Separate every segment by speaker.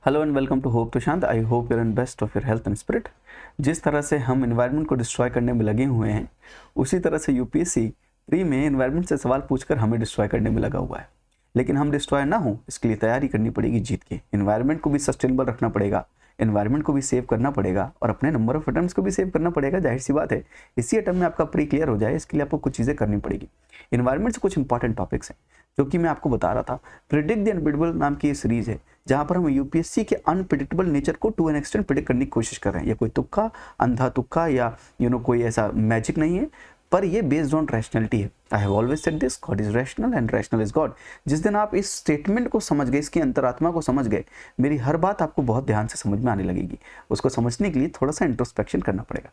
Speaker 1: Hello and welcome to Hope Tushant. I hope you're in best of your health and spirit. जिस तरह से हम environment को destroy करने में लगे हुए हैं, उसी तरह से यूपीएससी प्री में एनवायरनमेंट से सवाल पूछकर हमें डिस्ट्रॉय करने में लगा हुआ है। लेकिन हम डिस्ट्रॉय ना हो, इसके लिए तैयारी करनी पड़ेगी जीत के। एनवायरनमेंट को भी सस्टेनेबल रखना पड़ेगा, एनवायरनमेंट को भी सेव करना पड़ेगा और अपने नंबर ऑफ अटेम्प्ट्स को भी सेव करना पड़ेगा। जाहिर सी बात है, इसी अटेम्प्ट में आपका प्री क्लियर हो जाए, इसके लिए आपको कुछ चीज़ें करनी पड़ेगी। एनवायरनमेंट से कुछ इंपॉर्टेंट टॉपिक्स हैं जो कि मैं आपको बता रहा था। प्रिडिक्ट द अनप्रेडिक्टेबल नाम की ये सीरीज है, जहां पर हम यूपीएससी के अनप्रेडिक्टेबल नेचर को टू एन एक्सटेंट प्रिडिक्ट करने की कोशिश कर रहे हैं। ये कोई तुक्का, अंधा तुक्का या कोई ऐसा मैजिक नहीं है, पर ये बेस्ड ऑन रैशनैलिटी है। I have always said this, God is rational and rational is God. जिस दिन आप इस स्टेटमेंट को समझ गए, इसकी अंतरात्मा को समझ गए, मेरी हर बात आपको बहुत ध्यान से समझ में आने लगेगी। उसको समझने के लिए थोड़ा सा इंट्रोस्पेक्शन करना पड़ेगा।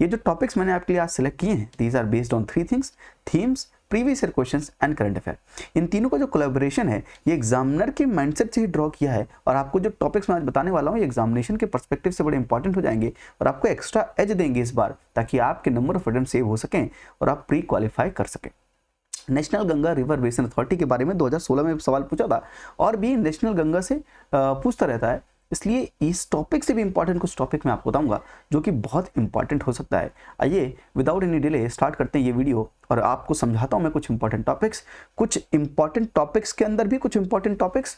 Speaker 1: ये जो टॉपिक्स मैंने आपके लिए आज सेलेक्ट किए हैं, these are based on 3 things: themes, previous year questions and current affair. इन तीनों का जो कोलैबोरेशन है, ये एग्जामिनर के माइंडसेट से ही ड्रॉ किया है। और आपको जो टॉपिक्स मैं आज बताने वाला हूँ, ये एग्जामिनेशन के पर्सपेक्टिव से बड़े इंपॉर्टेंट हो जाएंगे और आपको एक्स्ट्रा एज देंगे इस बार, ताकि आपके नंबर ऑफ अटेम्प्ट सेव हो सकें और आप प्री क्वालिफाई कर सकें। National Ganga river basin authority के बारे में 2016 में सवाल पूछा था और भी नेशनल गंगा से पूछता रहता है, इसलिए इस टॉपिक से भी इंपॉर्टेंट कुछ टॉपिक मैं आपको बताऊंगा जो कि बहुत इंपॉर्टेंट हो सकता है। आइए विदाउट एनी डिले स्टार्ट करते हैं ये वीडियो और आपको समझाता हूं मैं कुछ इंपॉर्टेंट टॉपिक्स के अंदर भी कुछ इंपॉर्टेंट टॉपिक्स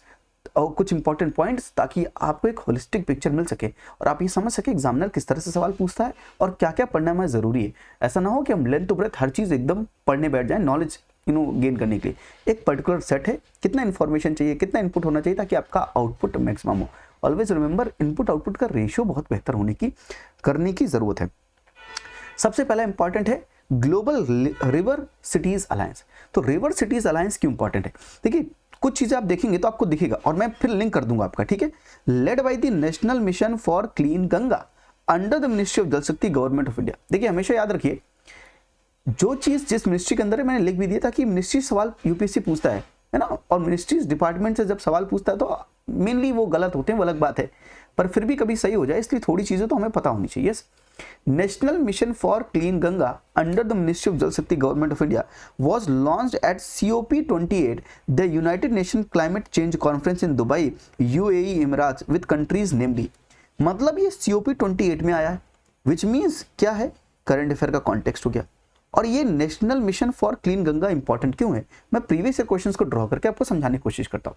Speaker 1: और कुछ इंपॉर्टेंट पॉइंट्स, ताकि आपको एक होलिस्टिक पिक्चर मिल सके और आप ये समझ सके एग्जामिनर किस तरह से सवाल पूछता है और क्या क्या पढ़ना हमें जरूरी है। ऐसा ना हो कि हम लेंथ टू ब्रेथ हर चीज़ एकदम पढ़ने बैठ जाए नॉलेज गेन करने के लिए। एक पर्टिकुलर सेट है, कितना इन्फॉर्मेशन चाहिए, कितना इनपुट होना चाहिए ताकि आपका आउटपुट मैक्सिमम हो। ऑलवेज रिमेंबर, इनपुट आउटपुट का रेशियो बहुत बेहतर करने की जरूरत है। सबसे पहला इंपॉर्टेंट है ग्लोबल रिवर सिटीज अलायंस। तो रिवर सिटीज अलायंस क्यों इंपॉर्टेंट है? देखिए, कुछ चीजें आप देखेंगे तो आपको दिखेगा और मैं फिर लिंक कर दूंगा आपका, ठीक है। Led by the national mission for clean Ganga under the ministry of जल शक्ति, गवर्नमेंट ऑफ इंडिया। देखिए, हमेशा याद रखिए, जो चीज जिस मिनिस्ट्री के अंदर है, मैंने लिख भी दिया था कि मिनिस्ट्री सवाल यूपीएससी पूछता है ना, और मिनिस्ट्रीज डिपार्टमेंट से जब सवाल पूछता है तो मेनली वो गलत होते हैं, वो अलग बात है, पर फिर भी कभी सही हो जाए, इसलिए थोड़ी चीजें तो हमें पता होनी चाहिए। Yes, national mission for clean Ganga under the ministry of जल शक्ति, government of India was launched at COP28, the United Nations Climate Change Conference in Dubai, UAE Emirates, with countries namely। मतलब ये COP28 में आया है, विच मीन्स क्या है, current affair का कॉन्टेक्स्ट हो गया। और ये national mission for clean Ganga important क्यों है, मैं प्रीवियस ईयर क्वेश्चंस को ड्रॉ करके आपको समझाने की कोशिश करता हूँ।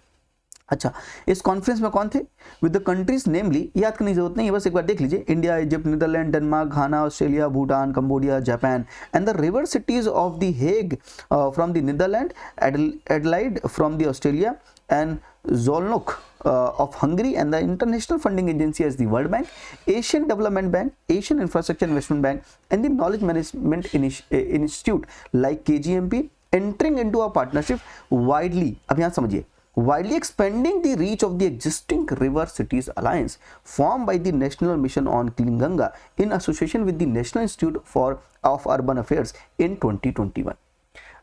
Speaker 1: अच्छा, इस कॉन्फ्रेंस में कौन थे? विद द कंट्रीज नेमली, याद करने की जरूरत नहीं है, बस एक बार देख लीजिए। India, Egypt, Netherland, Denmark, Ghana, Australia, Bhutan, Cambodia, Japan and the river cities of the Hague from the Netherland, Adelaide from the Australia and Szolnok of Hungary, and the international funding agency as the World Bank, Asian Development Bank, Asian Infrastructure Investment Bank, and the Knowledge Management Institute like KGMP entering into a partnership widely, अब यहाँ समझिए, widely expanding the reach of the existing River Cities Alliance formed by the National Mission on Clean Ganga in association with the National Institute of Urban Affairs in 2021।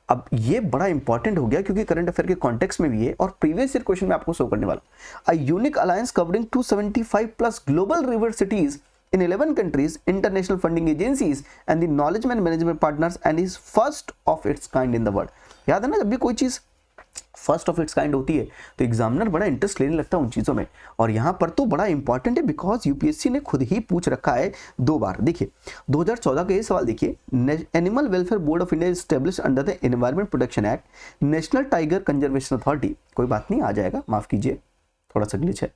Speaker 1: अब ये बड़ा important हो गया क्योंकि current affair के context में भी है और प्रीवियस ईयर क्वेश्चन में आपको शो करने वाला। A unique alliance covering 275 plus global river cities in 11 countries, international funding agencies and the knowledge management partners, and is first of its kind in the world। याद है ना, जब भी कोई चीज फर्स्ट ऑफ इट्स काइंड होती है तो एग्जामिनर बड़ा इंटरेस्ट लेने लगता है उन चीज़ों में, और यहाँ पर तो बड़ा इंपॉर्टेंट है बिकॉज यूपीएससी ने खुद ही पूछ रखा है 2 बार। देखिए 2014 का ये सवाल देखिए, animal welfare board of India established under the environment protection act, national tiger conservation authority, कोई बात नहीं, आ जाएगा, माफ कीजिए थोड़ा सा ग्लिच है।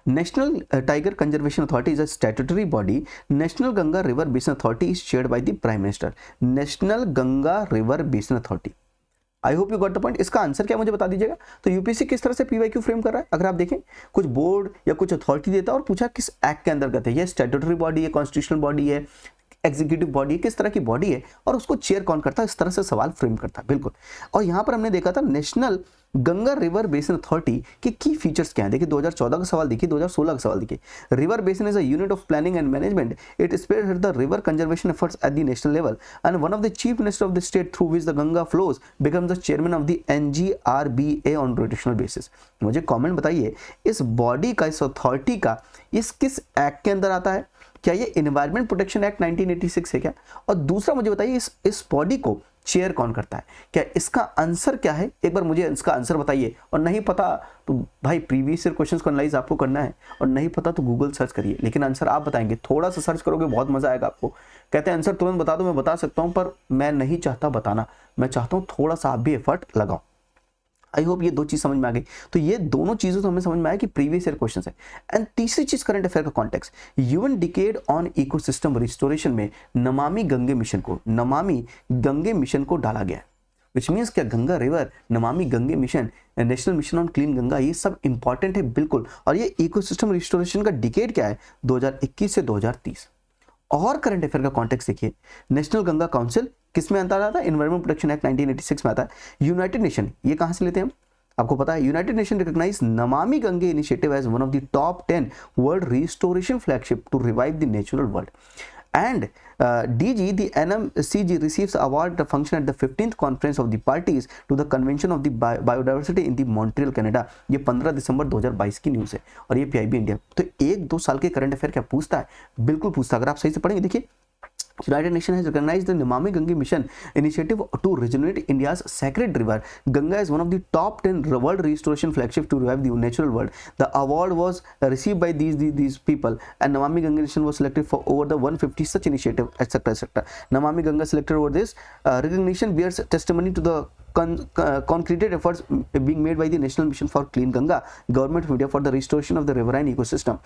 Speaker 1: National tiger conservation authority is a statutory body. National Ganga river basin authority is chaired by the prime minister. National Ganga river basin authority, I hope you got the point. इसका आंसर क्या मुझे बता दीजिएगा। तो यूपीएससी किस तरह से पीवाईक्यू फ्रेम कर रहा है, अगर आप देखें, कुछ बोर्ड या कुछ अथॉरिटी देता है और पूछा किस एक्ट के अंतर्गत है, ये स्टैट्यूटरी बॉडी है, कॉन्स्टिट्यूशनल बॉडी है, एग्जीक्यूटिव बॉडी, किस तरह की बॉडी है, और उसको चेयर कौन करता है, इस तरह से सवाल फ्रेम करता है, बिल्कुल। और यहां पर हमने देखा था national Ganga river basin authority के की फीचर्स क्या है। देखिए 2014 का सवाल देखिए, 2016 का सवाल देखिए। River basin is a unit of planning and management, it spearheads the river conservation efforts at the national level and one of the chief minister of the state through which the Ganga flows becomes the chairman of the NGRBA on rotational basis. मुझे comment बताइए, इस body का, इस authority का, इस किस act के अंदर आता है? क्या ये एनवायरमेंट प्रोटेक्शन एक्ट 1986 है क्या? और दूसरा मुझे बताइए, इस बॉडी को चेयर कौन करता है? क्या इसका आंसर क्या है? एक बार मुझे इसका आंसर बताइए, और नहीं पता तो भाई प्रीवियस ईयर क्वेश्चंस को एनालाइज आपको करना है, और नहीं पता तो गूगल सर्च करिए, लेकिन आंसर आप बताएंगे। थोड़ा सा सर्च करोगे बहुत मजा आएगा आपको। कहते हैं आंसर तुरंत बता दो, मैं बता सकता हूं, पर मैं नहीं चाहता बताना, मैं चाहता हूं थोड़ा सा आप भी एफर्ट लगाओ। आई होप ये दो चीज समझ में आ गई। तो ये दोनों चीजों से हमें समझ में आया कि प्रीवियस ईयर क्वेश्चन है। एंड तीसरी चीज करंट अफेयर का context, UN decade on ecosystem restoration में नमामि गंगे मिशन को डाला गया, विच मीन्स क्या Ganga river, Namami Gange mission, national mission on clean Ganga, ये सब इंपॉर्टेंट है बिल्कुल। और ये इकोसिस्टम रिस्टोरेशन का डिकेड क्या है? 2021 से 2030। और करंट अफेयर का कॉन्टेक्स्ट देखिए, नेशनल गंगा काउंसिल किस में आता था? एनवायरमेंट प्रोटेक्शन एक्ट 1986 में आता है। यूनाइटेड नेशन, ये कहां से लेते हैं हम? आपको पता है, United Nation recognize Namami Gange initiative as one of the top 10 world restoration flagship to revive the natural world. And DG, the NMCG receives award the function at the 15th conference of the parties to the convention of the biodiversity in the Montreal, Canada। ये 15 दिसंबर 2022 की news है, और ये PIB India. तो 1-2 साल के current affair क्या पूछता है? बिल्कुल पूछता है, अगर आप सही से पढ़ेंगे। देखिए, United Nations has recognized the Namami Gange mission initiative to regenerate India's sacred river. Ganga is one of the top 10 world restoration flagship to revive the natural world. The award was received by these people, and Namami Gange mission was selected for over the 150 such initiative, etc., etc. Namami Ganga selected over this recognition bears testimony to the concreted efforts being made by the National Mission for Clean Ganga, Government of India, for the restoration of the riverine ecosystem.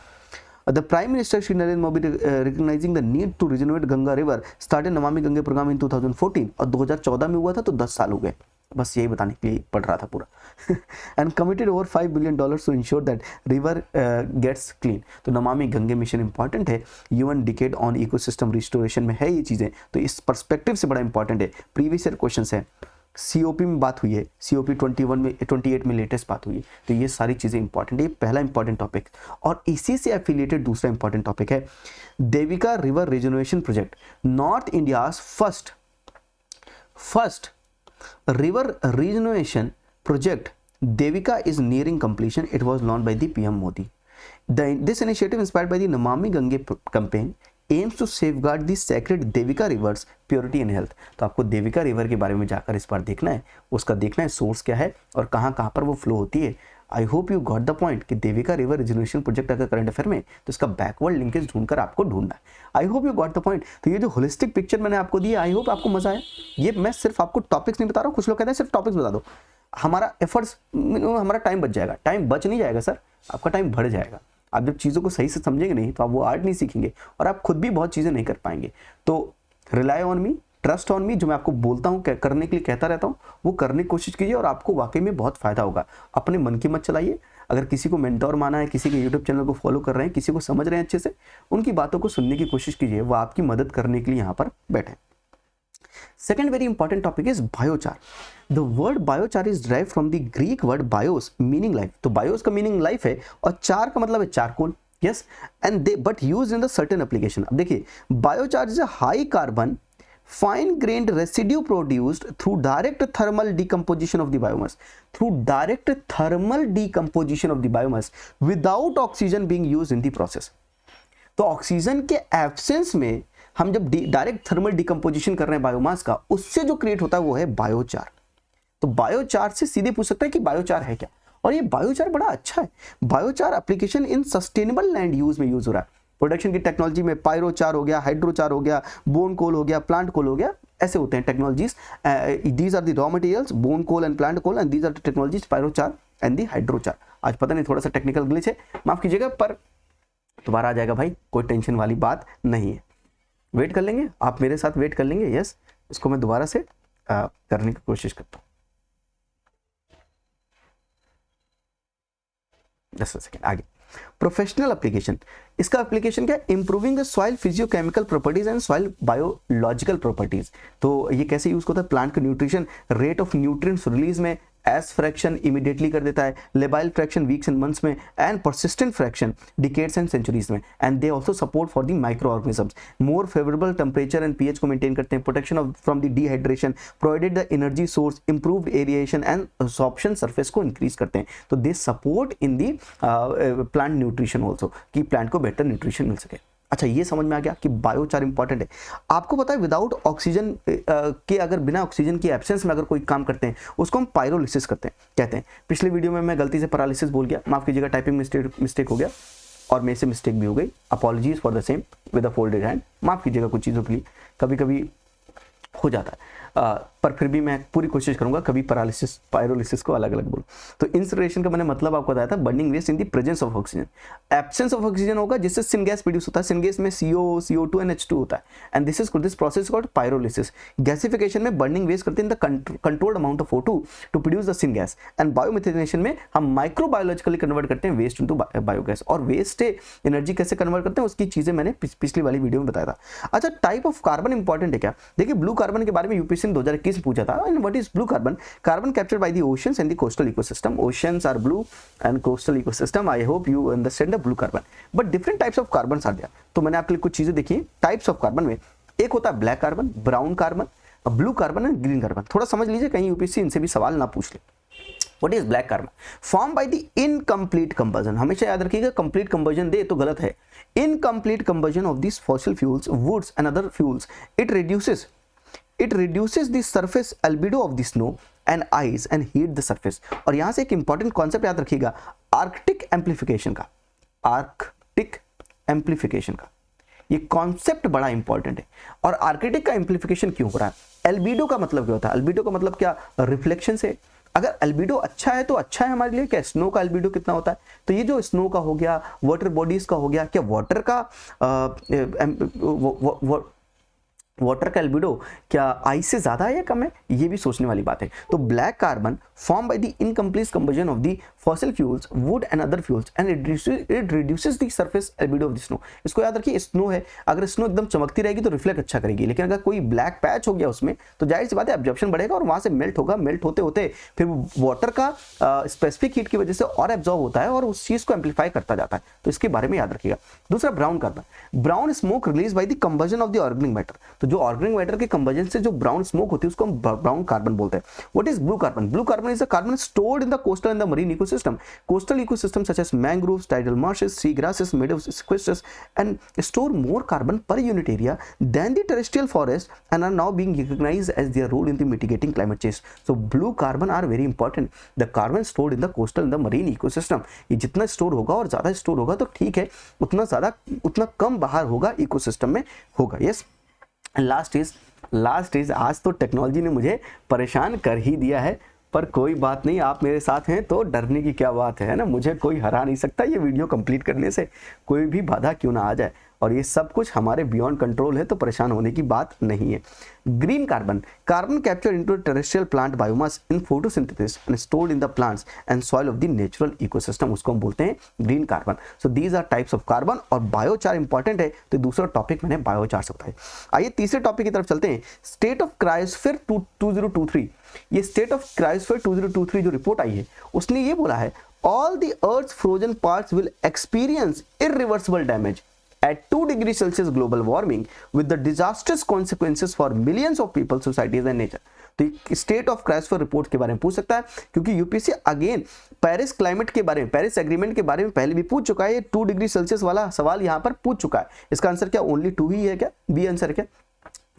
Speaker 1: The Prime Minister Shri Narendra Modi recognizing the need to regenerate Ganga River started Namami Gange program in 2014, और 2014 में हुआ था, तो 10 साल हो गए। बस यही बताने के लिए पढ़ रहा था पूरा। And committed over $5 billion to ensure that river gets clean। तो नमामि गंगे मिशन इंपॉर्टेंट है, UN decade on ecosystem restoration में है ये चीज़ें, तो इस पर्सपेक्टिव से बड़ा इंपॉर्टेंट है। प्रीवियस ईयर क्वेश्चन है, COP में बात हुई है, COP 28 में लेटेस्ट बात हुई है, तो ये सारी चीज़ें इंपॉर्टेंट है। ये पहला इंपॉर्टेंट टॉपिक, और इसी से एफिलिएटेड दूसरा इंपॉर्टेंट टॉपिक है Devika river regeneration project, north India's first river regeneration project Devika is nearing completion. It was launched by the PM Modi. This initiative, inspired by the Namami Gange campaign, aims to safeguard the sacred Devika rivers purity and health। तो आपको Devika river के बारे में जाकर इस बार देखना है, उसका देखना है सोर्स क्या है और कहाँ पर वो फ्लो होती है। आई hope you got the point कि देविका रिवर रिजनरेशन प्रोजेक्ट अगर करंट अफेयर में, तो इसका बैकवर्ड लिंकेज ढूंढकर आपको ढूंढना है। आई hope you got the point. तो ये जो होलिस्टिक पिक्चर मैंने आपको दी, आई होप आपको मजा आया। ये मैं सिर्फ आपको टॉपिक्स नहीं बता रहा हूँ, कुछ लोग कहते हैं सिर्फ टॉपिक्स बता दो, हमारा एफर्ट्स, हमारा टाइम बच जाएगा। टाइम बच नहीं जाएगा सर, आपका टाइम बढ़ जाएगा। आप जब चीज़ों को सही से समझेंगे नहीं, तो आप वो आर्ट नहीं सीखेंगे, और आप खुद भी बहुत चीज़ें नहीं कर पाएंगे। तो rely on me, trust on me, जो मैं आपको बोलता हूँ करने के लिए कहता रहता हूँ, वो करने की कोशिश कीजिए, और आपको वाकई में बहुत फायदा होगा। अपने मन की मत चलाइए। अगर किसी को मेंटोर माना है, किसी के यूट्यूब चैनल को फॉलो कर रहे हैं, किसी को समझ रहे हैं अच्छे से, उनकी बातों को सुनने की कोशिश कीजिए, वो आपकी मदद करने के लिए यहाँ पर बैठे। Second very important topic is biochar. The word biochar is derived from the Greek word bios, meaning life. तो bios का meaning life है, और चार का मतलब है charcoal. Yes, and they but used in the certain application. अब देखिए, biochar is a high carbon, fine-grained residue produced through direct thermal decomposition of the biomass. Through direct thermal decomposition of the biomass without oxygen being used in the process. तो oxygen के absence में हम जब direct thermal decomposition कर रहे हैं biomass का, उससे जो क्रिएट होता है वो है बायोचार। तो बायोचार से सीधे पूछ सकता है कि बायोचार है क्या, और ये बायोचार बड़ा अच्छा है। Biochar application in sustainable land use में यूज हो रहा है। प्रोडक्शन की टेक्नोलॉजी में पायरोचार हो गया, हाइड्रोचार हो गया, बोन कोल हो गया, प्लांट कोल हो गया, ऐसे होते हैं technologies. These are the raw materials, bone coal and plant coal, and these are the technologies pyrochar and the hydrochar. आज पता नहीं थोड़ा सा टेक्निकल ग्लिच है, माफ कीजिएगा, पर दोबारा आ जाएगा भाई, कोई टेंशन वाली बात नहीं है। वेट कर लेंगे, आप मेरे साथ वेट कर लेंगे। यस, इसको मैं दोबारा से करने की कोशिश करता हूँ। जस्ट सेकेंड, आगे। प्रोफेशनल एप्लीकेशन, इसका एप्लीकेशन क्या है? Improving the soil physicochemical properties and soil biological properties. तो ये कैसे यूज होता है? प्लांट का nutrition, rate of nutrients release में, एस फ्रैक्शन इमीडिएटली कर देता है, labile fraction weeks and months में, and persistent fraction decades and centuries में। And they also support for the micro organisms, more favourable temperature and pH को maintain करते हैं, protection of from the dehydration, provided the energy source, improved aeration and absorption surface को increase करते हैं। तो they support in the plant nutrition also, कि plant को better nutrition मिल सके।
Speaker 2: अच्छा, ये समझ में आ गया कि बायोचार इंपॉर्टेंट है। आपको पता है विदाउट ऑक्सीजन के, अगर बिना ऑक्सीजन की एब्सेंस में अगर कोई काम करते हैं उसको हम पायरोलिसिस कहते हैं। पिछले वीडियो में मैं गलती से पैरालिसिस बोल गया, माफ कीजिएगा, टाइपिंग मिस्टेक हो गया और मेरे से मिस्टेक भी हो गई, apologies for the same with a folded hand, माफ कीजिएगा कुछ चीज़ों के लिए, कभी कभी हो जाता है, पर फिर भी मैं पूरी कोशिश करूंगा कभी पैरालिसिस पायरोलिसिस को अलग अलग बोलूं। तो इंसरेशन का मैंने मतलब आपको बताया था, burning waste in the presence of oxygen. Absence of oxygen होगा जिससे सिनगैस प्रोड्यूस होता है, सिनगैस में CO, CO2 एंड H2 होता है, and this process called pyrolysis. Gasification में बर्निंग वेस्ट करते हैं in the controlled amount of O2 to produce the syngas, and biomethanation में हम माइक्रोबायोलॉजिकली कन्वर्ट करते हैं वेस्ट इनटू बायोगैस। और वेस्ट एनर्जी कैसे कन्वर्ट करते हैं उसकी चीजें मैंने पिछली वाली वीडियो में बताया था। अच्छा, टाइप ऑफ कार्बन इंपॉर्टेंट है क्या? देखिए, ब्लू कार्बन के बारे में यूपीएससी ने 2021 में पूछा था, and what is blue carbon? Carbon captured by the oceans and the coastal ecosystem. Oceans are blue and coastal ecosystem, I hope you understand the blue carbon, but different types of carbon are there. तो मैंने आपके लिए कुछ चीजें देखी types of carbon में, एक होता है black carbon, brown carbon, blue carbon and green carbon. थोड़ा समझ लीजिए, कहीं यूपीएससी इनसे भी सवाल ना पूछ ले। What is black carbon? Formed by the incomplete combustion. हमेशा याद रखिएगा, complete combustion दे तो गलत है। Incomplete combustion of these fossil fuels, woods and other fuels, it reduces the surface albedo of the snow and ice and heat the surface. और यहाँ से एक important concept याद रखिएगा, Arctic amplification का, Arctic amplification का ये कॉन्सेप्ट बड़ा इंपॉर्टेंट है। और आर्कटिक का एम्प्लीफिकेशन क्यों हो रहा है? एल्बिडो का मतलब क्या होता है? एल्बिडो का मतलब क्या? रिफ्लेक्शन से। अगर एल्बिडो अच्छा है तो अच्छा है हमारे लिए। क्या स्नो का एल्बिडो कितना होता है? तो ये जो स्नो का हो गया, वाटर बॉडीज का हो गया, क्या वाटर का एल्बिडो क्या आइस से ज्यादा है या कम है? ये भी सोचने वाली बात है। तो black carbon form by the incomplete combustion of the fossil fuels, would and other fuels, and it reduces the surface albedo of the snow. इसको याद रखिए, स्नो है, अगर स्नो एकदम चमकती रहेगी तो रिफ्लेक्ट अच्छा करेगी, लेकिन अगर कोई ब्लैक पैच हो गया उसमें तो जाहिर सी बात है एब्जॉर्प्शन बढ़ेगा और वहां से मेल्ट होगा। मेल्ट होते होते फिर वाटर का स्पेसिफिक हीट की वजह से और एब्जॉर्ब होता है और उस चीज को एम्पलीफाई करता जाता है। तो इसके बारे में याद रखिएगा। दूसरा, brown carbon. Brown smoke release by the combustion of the organic matter. तो जो ऑर्गेनिक मैटर के कंबशन से जो ब्राउन स्मोक होती है उसको हम ब्राउन कार्बन बोलते हैं। What is blue carbon? Blue carbon is a carbon stored in the coastal and the marine ecosystem. Coastal ecosystem such as mangroves, tidal marshes, sea grasses, meadows, sequesters, and store more carbon per unit area than the terrestrial forest and are now being recognized as their role in the mitigating climate change. So blue carbon are very important. The carbon stored in the coastal and the marine ecosystem. ये जितना store होगा और ज्यादा store होगा तो ठीक है, उतना कम बाहर होगा इकोसिस्टम में होगा। यस, लास्ट इज आज तो टेक्नोलॉजी ने मुझे परेशान कर ही दिया है, पर कोई बात नहीं, आप मेरे साथ हैं तो डरने की क्या बात है ना। मुझे कोई हरा नहीं सकता ये वीडियो कंप्लीट करने से, कोई भी बाधा क्यों ना आ जाए। और ये सब कुछ हमारे बियॉन्ड कंट्रोल है, तो परेशान होने की बात नहीं है। Green carbon, carbon captured into terrestrial plant biomass in photosynthesis and stored in the plants and soil of the natural ecosystem, उसको हम बोलते हैं green carbon. So these are types of carbon. और बायोचार इंपॉर्टेंट है, तो दूसरा topic मैंने biochar से बताया। आइए तीसरे टॉपिक की तरफ चलते हैं, स्टेट ऑफ क्रायोस्फीयर 2023। ये स्टेट ऑफ क्रायोस्फीयर 2023 जो रिपोर्ट आई है उसने ये बोला है, all the earth's frozen parts will experience irreversible damage at 2 degrees Celsius global warming with the disastrous consequences for millions of people, societies and nature। तो state of cryosphere report के बारे में पूछ सकता है, क्योंकि यूपीएससी अगेन पेरिस क्लाइमेट के बारे में, पेरिस एग्रीमेंट के बारे में पहले भी पूछ चुका है। ये 2 डिग्री सेल्सियस वाला सवाल यहाँ पर पूछ चुका है। इसका आंसर क्या ओनली 2 ही है क्या? बी आंसर है क्या?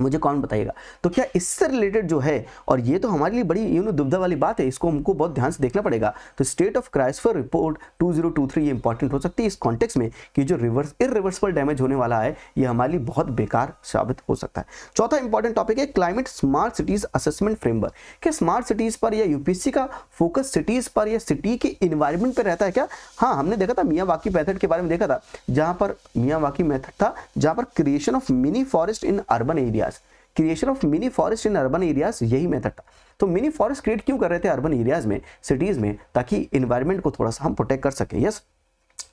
Speaker 2: मुझे कौन बताइएगा। तो क्या इससे रिलेटेड जो है, और ये तो हमारे लिए बड़ी दुविधा वाली बात है, इसको हमको बहुत ध्यान से देखना पड़ेगा। तो स्टेट ऑफ क्रायोस्फीयर रिपोर्ट 2023 ये इंपॉर्टेंट हो सकती है इस कॉन्टेक्स्ट में कि जो इरिवर्सिबल डैमेज होने वाला है ये हमारे लिए बहुत बेकार साबित हो सकता है। चौथा इंपॉर्टेंट टॉपिक है climate smart cities assessment framework. क्या स्मार्ट सिटीज पर या यूपीएससी का फोकस सिटीज पर या सिटी के इन्वायरमेंट पर रहता है क्या? हाँ, हमने देखा था मियावाकी मेथड के बारे में देखा था, जहां पर मियावाकी मेथड था जहां पर creation of mini forest in urban areas, creation of mini forest in urban areas, यही मेथड था। तो मिनी फॉरेस्ट क्रिएट क्यों कर रहे थे अर्बन एरियाज में, सिटीज में, ताकि एनवायरनमेंट को थोड़ा सा हम प्रोटेक्ट कर सके। Yes,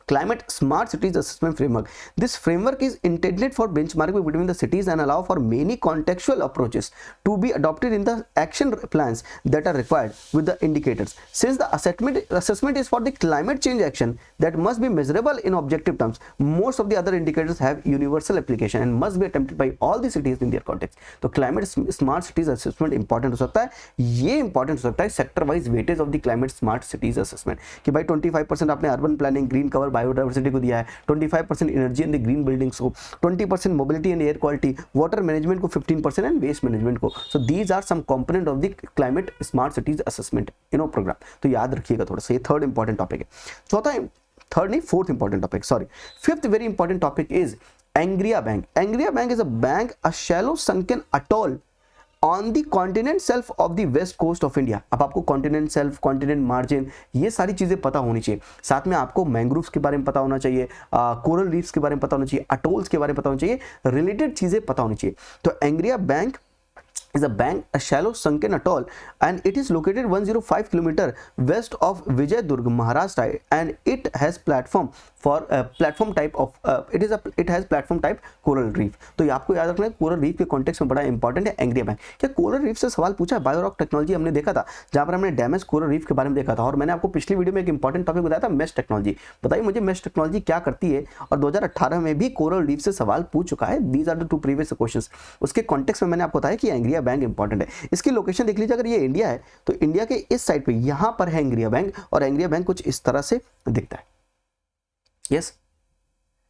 Speaker 2: Climate Smart Cities Assessment Framework. This framework is intended for benchmarking between the cities and allow for many contextual approaches to be adopted in the action plans that are required with the indicators. Since the assessment is for the climate change action that must be measurable in objective terms, most of the other indicators have universal application and must be attempted by all the cities in their context. तो Climate Smart Cities Assessment important हो सकता है, ये important हो सकता है sector wise weightage of the Climate Smart Cities Assessment कि भाई 25% आपने urban planning, green cover biodiversity को दिया है, 25% energy and the green buildings को, 20% mobility and air quality, water management को 15% एंड वेस्ट मैनेजमेंट को. So these are some component of the climate smart cities assessment program. तो याद रखिएगा थोड़ा सा, ये थर्ड इंपॉर्टेंट टॉपिक है. Fourth important topic, sorry, fifth very important topic is Angria Bank. Angria Bank is a bank, a shallow sunken atoll on the continent shelf of the west coast of India. अब आपको continent shelf, continent margin, ये सारी चीजें पता होनी चाहिए. साथ में आपको मैंग्रोव्स के बारे में पता होना चाहिए, कोरल रीफ्स के बारे में पता होना चाहिए, अटोल्स के बारे में पता होना चाहिए, रिलेटेड चीजें पता होनी चाहिए. तो Angria Bank is a bank, a shallow sunken atoll, and it is located 105 km west of Vijayadurg, Maharashtra, and it has platform type coral reef. तो ये आपको याद रखना है, कोरल रीफ के कॉन्टेक्स्ट में बड़ा इंपॉर्टेंट है एंग्रिया बैंक. क्या कोरल रीफ से सवाल पूछा है? बायोरॉक टेक्नोलॉजी हमने देखा था, जहां पर हमने डैमेज कोरल रीफ के बारे में देखा था, और मैंने आपको पिछली वीडियो में एक इंपॉर्टेंट टॉपिक बताया था, मेश टेक्नोलॉजी. बताइए मुझे मेश टेक्नोलॉजी क्या करती है, और 2018 में भी कोरल रीफ से सवाल पूछ चुका है. These are the 2 previous questions. उसके कॉन्टेक्स्ट में मैंने आपको बताया कि एंग्रिया बैंक इंपॉर्टेंट है. इसकी लोकेशन देख लीजिए, अगर ये इंडिया है तो इंडिया के इस साइड पे यहां पर है एंग्रिया बैंक, और एंग्रिया बैंक कुछ इस तरह से दिखता है. Yes,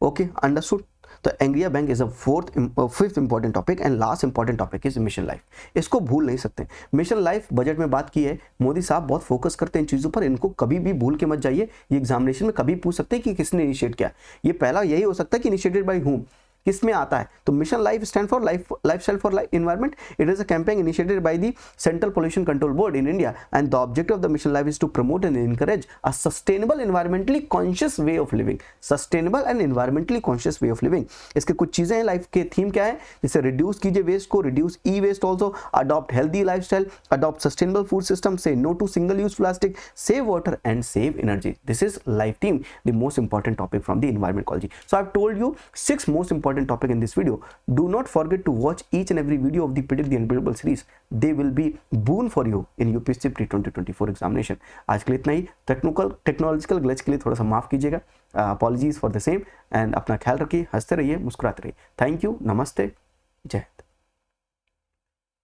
Speaker 2: okay, understood. तो Angria bank is a fifth important topic, and last important topic is mission life. इसको भूल नहीं सकते. मिशन लाइफ बजट में बात की है, मोदी साहब बहुत फोकस करते हैं इन चीजों पर, इनको कभी भी भूल के मत जाइए. ये एग्जामिनेशन में कभी पूछ सकते हैं कि किसने इनिशिएट किया. ये पहला यही हो सकता है कि इनिशिएटेड बाय हूम, किस में आता है. तो mission life stand for lifestyle for environment. It is a campaign initiated by the central pollution control board in India, and the objective of the mission life is to promote and encourage a sustainable environmentally conscious way of living. Sustainable and environmentally conscious way of living. इसके कुछ चीजें हैं. Life के theme क्या है? जैसे reduce कीजिए waste को, reduce e waste also, adopt healthy lifestyle, adopt sustainable food system, say no to single use plastic, save water and save energy. This is life theme, the most important topic from the environment ecology. So I have told you 6 most important topic in this video. Do not forget to watch each and every video of the Predict the Unpredictable series. They will be boon for you in UPSC Pre 2024 examination. आज के लिए इतना ही. Technological glitch के लिए थोड़ा सा माफ कीजिएगा. Apologies for the same, and अपना ख्याल रखिए, हंसते रहिए, मुस्कुराते रहिए. थैंक यू, नमस्ते, जय.